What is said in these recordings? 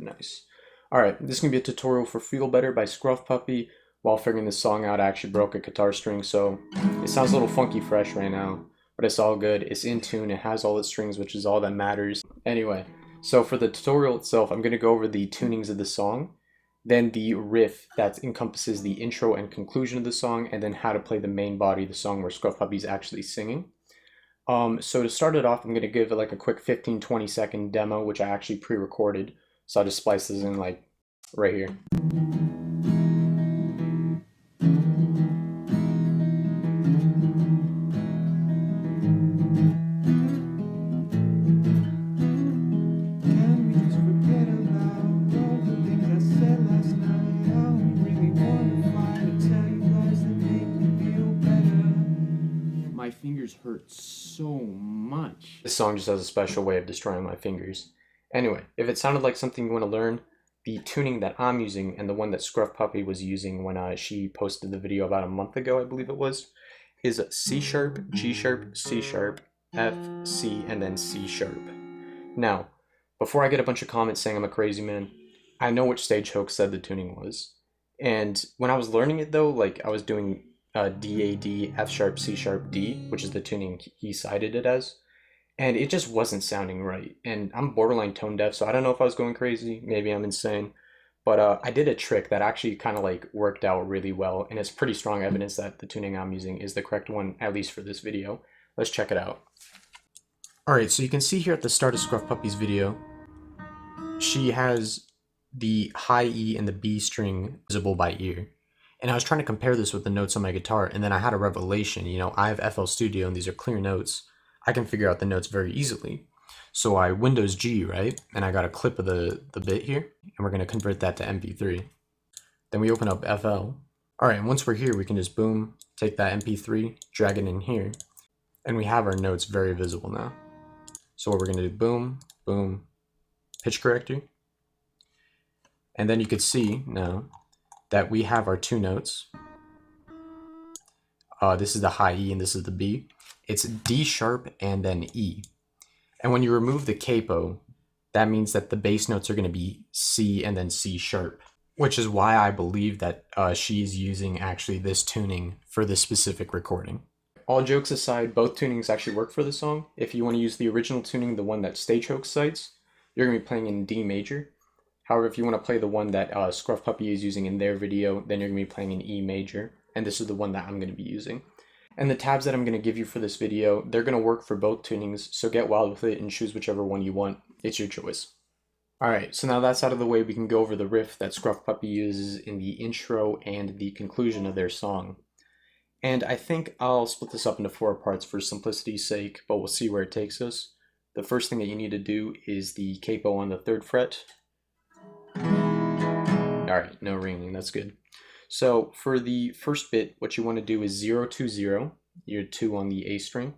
nice. Alright, this is going to be a tutorial for Feel Better by Scruffpuppie. While figuring this song out, I actually broke a guitar string, so it sounds a little funky fresh right now. But it's all good. It's in tune. It has all its strings, which is all that matters. Anyway, so for the tutorial itself, I'm going to go over the tunings of the song, then the riff that encompasses the intro and conclusion of the song, and then how to play the main body of the song where Scruffpuppie is actually singing. So to start it off, I'm going to give it like a quick 15-20 second demo, which I actually pre-recorded. So I'll just splice this in like right here. My fingers hurt so much. This song just has a special way of destroying my fingers. Anyway, if it sounded like something you want to learn, the tuning that I'm using and the one that Scruffpuppie was using when she posted the video about a month ago, I believe it was, is C sharp, G sharp, C sharp, F, C, and then C sharp. Now, before I get a bunch of comments saying I'm a crazy man, I know which Stagehook said the tuning was. And when I was learning it though, like I was doing D, A, D, F sharp, C sharp, D, which is the tuning he cited it as. And it just wasn't sounding right. And I'm borderline tone deaf, so I don't know if I was going crazy. Maybe I'm insane. But I did a trick that actually kind of like worked out really well. And it's pretty strong evidence that the tuning I'm using is the correct one, at least for this video. Let's check it out. Alright, so you can see here at the start of Scruffpuppie's video, she has the high E and the B string visible by ear. And I was trying to compare this with the notes on my guitar, and then I had a revelation. You know, I have FL Studio and these are clear notes. I can figure out the notes very easily. So I Windows G, right? And I got a clip of the bit here, and we're going to convert that to MP3. Then we open up FL. All right, and once we're here, we can just boom, take that MP3, drag it in here, and we have our notes very visible now. So what we're going to do, boom, boom, pitch corrector. And then you could see now that we have our two notes. This is the high E and this is the B. It's D sharp and then E. And when you remove the capo, that means that the bass notes are going to be C and then C sharp, which is why I believe that she's using actually this tuning for this specific recording. All jokes aside, both tunings actually work for the song. If you want to use the original tuning, the one that Stagehook cites, you're going to be playing in D major. However, if you want to play the one that Scruffpuppie is using in their video, then you're going to be playing in E major, and this is the one that I'm going to be using. And the tabs that I'm going to give you for this video, they're going to work for both tunings, so get wild with it and choose whichever one you want. It's your choice. Alright, so now that's out of the way, we can go over the riff that Scruffpuppie uses in the intro and the conclusion of their song. And I think I'll split this up into 4 parts for simplicity's sake, but we'll see where it takes us. The first thing that you need to do is the capo on the 3rd fret. Alright, no ringing, that's good. So for the first bit, what you want to do is 0 2 0, your 2 on the A string,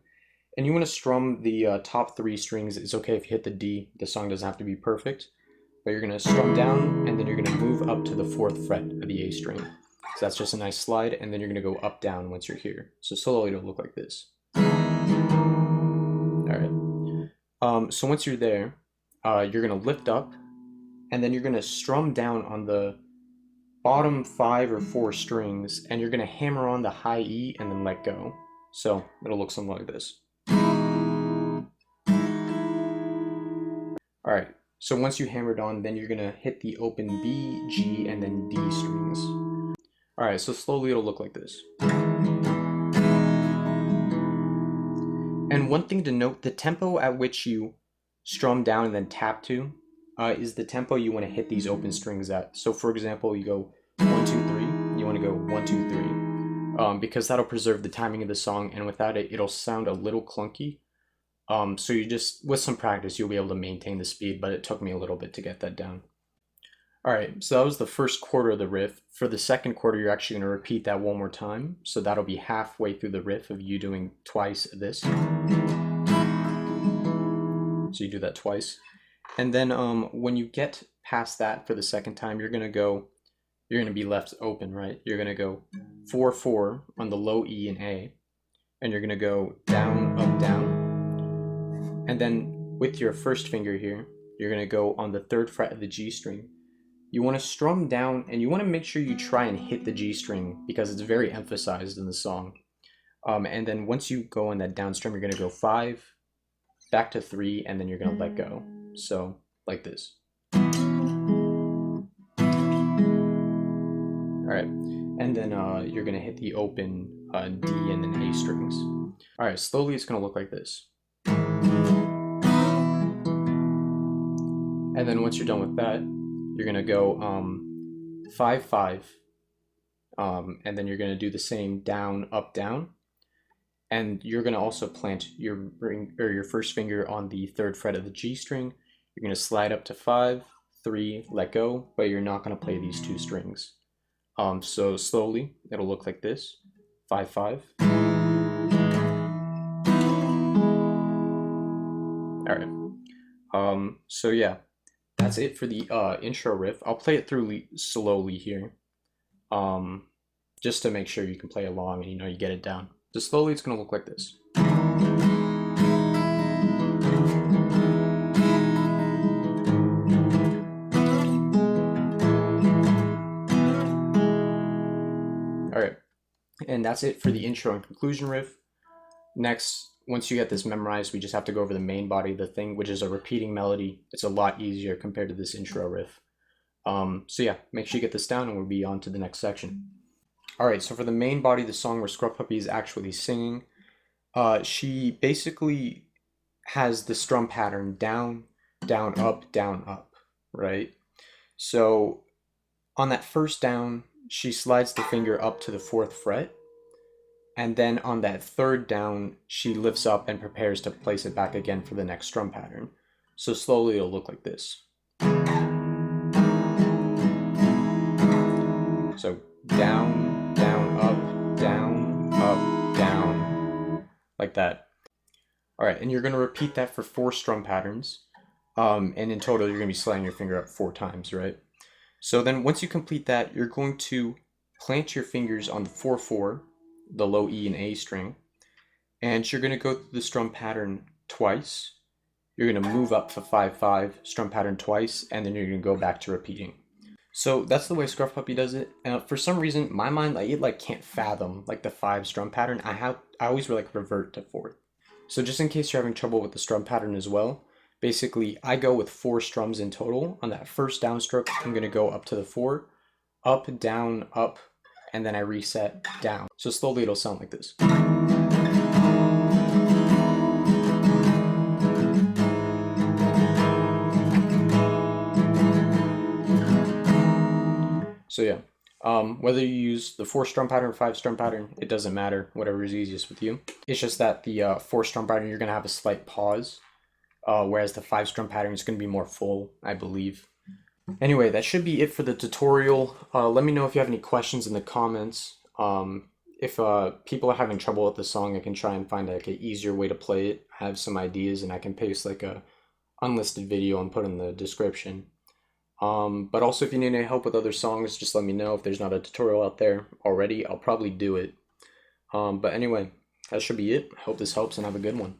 and you want to strum the top 3 strings. It's okay if you hit the D, the song doesn't have to be perfect, but you're going to strum down and then you're going to move up to the 4th fret of the A string. So that's just a nice slide, and then you're going to go up down once you're here. So slowly it'll look like this. Alright, so once you're there, you're going to lift up, and then you're going to strum down on the bottom 5 or 4 strings, and you're going to hammer on the high E and then let go. So it'll look something like this. Alright, so once you hammered on, then you're going to hit the open B, G, and then D strings. Alright, so slowly it'll look like this. And one thing to note, the tempo at which you strum down and then tap to is the tempo you want to hit these open strings at. So for example, you go 1 2 3, you want to go 1 2 3, because that'll preserve the timing of the song, and without it, it'll sound a little clunky. So you just, with some practice, you'll be able to maintain the speed, but it took me a little bit to get that down. Alright, so that was the first quarter of the riff. For the second quarter, you're actually going to repeat that one more time. So that'll be halfway through the riff of you doing twice this. So you do that twice. And then when you get past that for the second time, you're going to be left open, right? You're going to go 4 4 on the low E and A, and you're going to go down, up, down. And then with your first finger here, you're going to go on the 3rd fret of the G string. You want to strum down, and you want to make sure you try and hit the G string because it's very emphasized in the song. And then once you go on that down strum, you're going to go 5, back to 3, and then you're going to let go. So like this. Alright, and then you're going to hit the open D and then A strings. Alright, slowly it's going to look like this. And then once you're done with that, you're going to go 5, 5, and then you're going to do the same down, up, down. And you're going to also plant your ring or your first finger on the 3rd fret of the G string. You're going to slide up to 5, 3, let go, but you're not going to play these 2 strings. So slowly, it'll look like this: 5, 5. All right. So yeah, that's it for the intro riff. I'll play it through slowly here, just to make sure you can play along and you get it down. So slowly, it's going to look like this. Alright, and that's it for the intro and conclusion riff. Next, once you get this memorized, we just have to go over the main body of the thing, which is a repeating melody. It's a lot easier compared to this intro riff. So yeah, make sure you get this down and we'll be on to the next section. Alright, so for the main body of the song where Scruffpuppie is actually singing, she basically has the strum pattern down, down, up, right? So on that first down, she slides the finger up to the 4th fret, and then on that 3rd down, she lifts up and prepares to place it back again for the next strum pattern. So slowly it'll look like this. So down, down, up, down, like that. All right, and you're going to repeat that for 4 strum patterns, and in total you're going to be sliding your finger up 4 times, right? So then once you complete that, you're going to plant your fingers on the 4-4, the low E and A string, and you're going to go through the strum pattern twice. You're going to move up to 5-5, strum pattern twice, and then you're going to go back to repeating. So that's the way Scruffpuppie does it. For some reason, my mind, it can't fathom the 5 strum pattern. I always revert to 4th. So just in case you're having trouble with the strum pattern as well, basically I go with 4 strums in total. On that first downstroke, I'm going to go up to the 4, up, down, up, and then I reset down. So slowly it'll sound like this. So yeah, whether you use the 4 strum pattern or 5 strum pattern, it doesn't matter, whatever is easiest with you. It's just that the 4 strum pattern, you're going to have a slight pause, whereas the 5 strum pattern is going to be more full, I believe. Anyway, that should be it for the tutorial. Let me know if you have any questions in the comments. If people are having trouble with the song, I can try and find an easier way to play it. I have some ideas and I can paste a unlisted video and put in the description. But also if you need any help with other songs, just let me know. If there's not a tutorial out there already, I'll probably do it. But anyway, that should be it. I hope this helps and have a good one.